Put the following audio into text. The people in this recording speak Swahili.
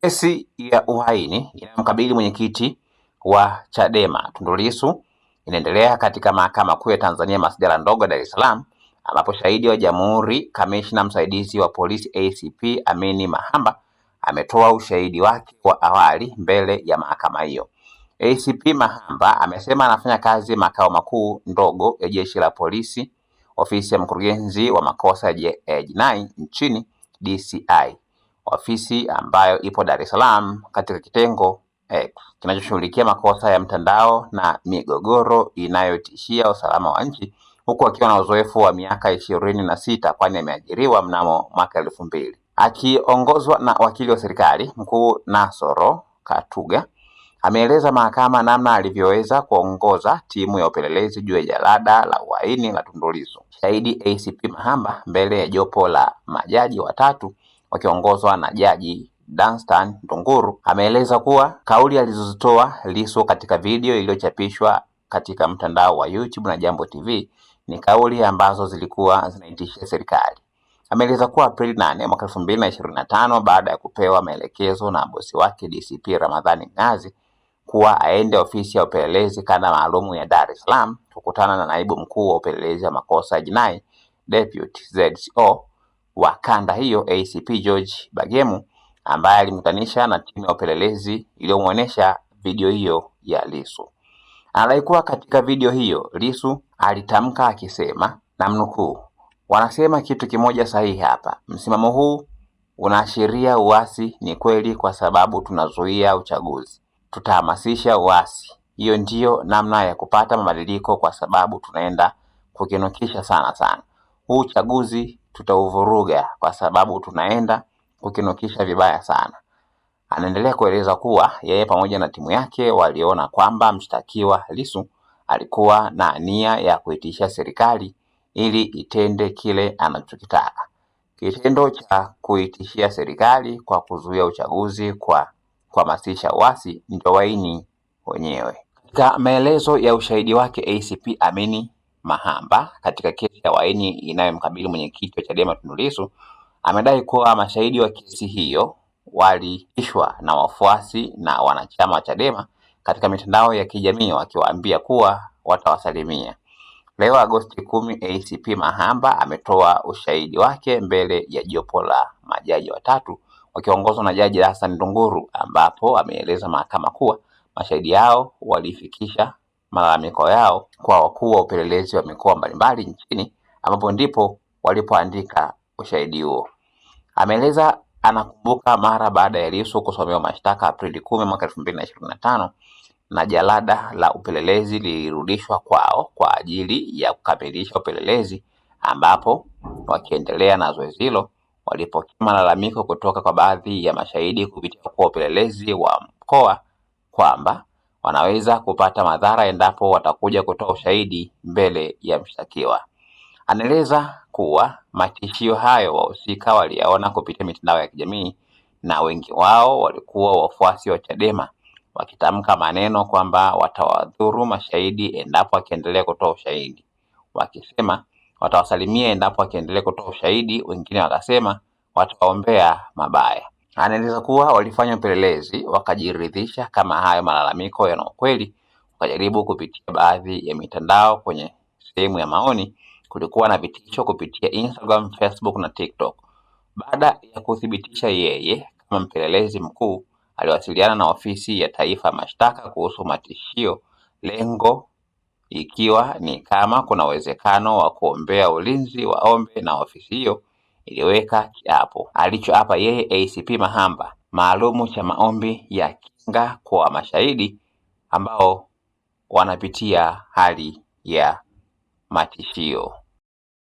Kesi ya uhaini inayomkabili mwenyekiti wa Chadema Tundu Lissu inaendelea katika Mahakama Kuu ya Tanzania Masjala ndogo Dar es Salaam, ambapo shahidi wa Jamhuri, kamishna msaidizi wa polisi ACP Amini Mahamba ametoa ushahidi wake wa awali mbele ya mahakama hiyo. ACP Mahamba amesema anafanya kazi makao makuu ndogo ya Jeshi la Polisi, ofisi ya mkurugenzi wa makosa ya jinai nchini DCI, ofisi ambayo ipo Dar es Salaam katika kitengo kinachoshughulikia makosa ya mtandao na migogoro inayotishia usalama wa nchi, huku akiwa na uzoefu wa miaka 26 kwani ameajiriwa mnamo mwaka 2000. Akiongozwa na wakili wa serikali mkuu Nasoro Katuga, ameeleza mahakama namna alivyoweza kuongoza timu ya upelelezi juu ya jalada la uhaini la Tundu Lissu. Shahidi ACP Mahamba mbele ya jopo la majaji watatu wakiongozwa na Jaji Danstan Ndunguru ameeleza kuwa kauli alizozitoa Lissu katika video iliyochapishwa katika mtandao wa YouTube na Jambo TV ni kauli ambazo zilikuwa zinaitishia serikali. Ameeleza kuwa Aprili 8 mwaka 2025, baada ya kupewa maelekezo na bosi wake DCP Ramadhani Ngazi kuwa aende ofisi ya upelelezi kanda maalumu ya Dar es Salaam kukutana na naibu mkuu wa upelelezi wa makosa ya jinai Deputy ZCO wa kanda hiyo ACP George Bagemu, ambaye alimkutanisha na timu ya upelelezi iliyomuonesha video hiyo ya Lissu. Anadai kuwa katika video hiyo Lissu alitamka akisema, namnukuu, "Wanasema kitu kimoja sahihi hapa. Msimamo huu unaashiria uasi. Ni kweli, kwa sababu tunazuia uchaguzi. Tutahamasisha uasi. Hiyo ndiyo namna ya kupata mabadiliko, kwa sababu tunaenda kukinukisha sana. Huu uchaguzi tutauvuruga kwa sababu tunaenda kukinukisha vibaya sana." Anaendelea kueleza kuwa yeye pamoja na timu yake waliona kwamba mshtakiwa Lissu alikuwa na nia ya kuitishia serikali ili itende kile anachokitaka. Kitendo cha kuitishia serikali kwa kuzuia uchaguzi, kwa kuhamasisha uasi, ndio uhaini wenyewe. Katika maelezo ya ushahidi wake, ACP Amini Mahamba katika kesi ya uhaini inayomkabili mwenyekiti wa Chadema Tundu Lissu amedai kuwa mashahidi wa kesi hiyo waliitishwa na wafuasi na wanachama wa Chadema katika mitandao ya kijamii wakiwaambia kuwa watawasalimia. Leo Agosti 10, ACP Mahamba ametoa ushahidi wake mbele ya jopo la majaji watatu wakiongozwa na Jaji Danstan Ndunguru, ambapo ameeleza mahakama kuwa mashahidi hao walifikisha malalamiko yao kwa wakuu wa upelelezi wa mikoa mbalimbali nchini, ambapo ndipo walipoandika ushahidi huo. Ameeleza anakumbuka mara baada ya Lissu kusomewa mashtaka Aprili 10 mwaka 2025 na jalada la upelelezi lilirudishwa kwao kwa ajili ya kukamilisha upelelezi, ambapo wakiendelea na zoezi hilo walipokea malalamiko kutoka kwa baadhi ya mashahidi kupitia kwa upelelezi wa mkoa kwamba wanaweza kupata madhara endapo watakuja kutoa ushahidi mbele ya mshtakiwa. Anaeleza kuwa matishio hayo wahusika waliyaona kupitia mitandao ya kijamii na wengi wao walikuwa wafuasi wa Chadema, wakitamka maneno kwamba watawadhuru mashahidi endapo akiendelea kutoa ushahidi, wakisema watawasalimia endapo akiendelea kutoa ushahidi. Wengine wakasema watawaombea mabaya. Anaeleza kuwa walifanya upelelezi wakajiridhisha kama hayo malalamiko yana ukweli, wakajaribu kupitia baadhi ya mitandao. Kwenye sehemu ya maoni kulikuwa na vitisho kupitia Instagram, Facebook na TikTok. Baada ya kuthibitisha yeye kama mpelelezi mkuu, aliwasiliana na ofisi ya taifa mashtaka kuhusu matishio, lengo ikiwa ni kama kuna uwezekano wa kuombea ulinzi wa ombe, na ofisi hiyo iliweka kiapo alichoapa yeye ACP Mahamba maalumu cha maombi ya kinga kwa mashahidi ambao wanapitia hali ya matishio.